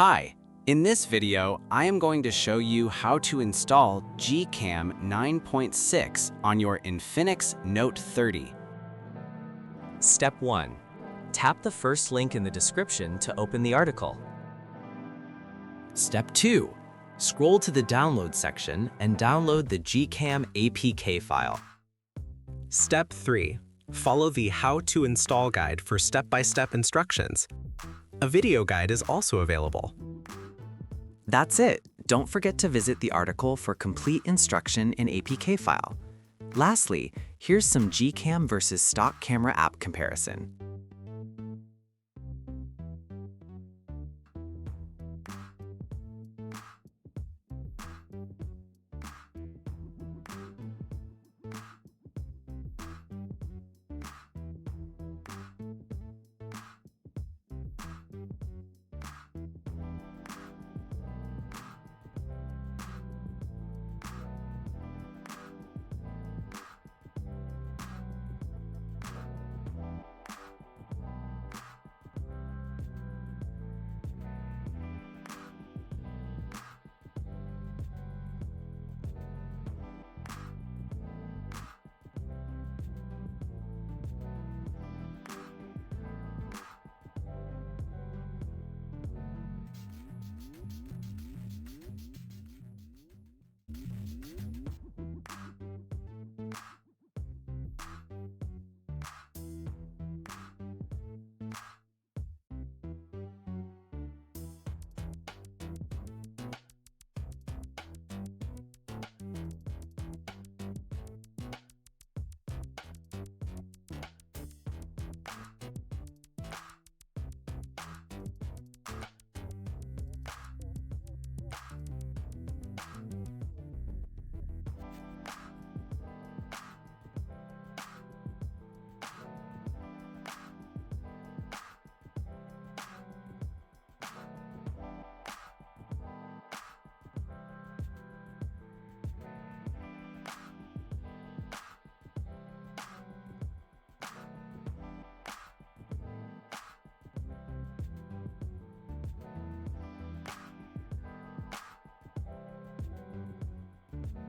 Hi, in this video, I am going to show you how to install GCam 9.6 on your Infinix Note 30. Step 1. Tap the first link in the description to open the article. Step 2. Scroll to the download section and download the GCam APK file. Step 3. Follow the How to Install guide for step-by-step instructions. A video guide is also available. That's it. Don't forget to visit the article for complete instruction in APK file. Lastly, here's some GCam versus stock camera app comparison.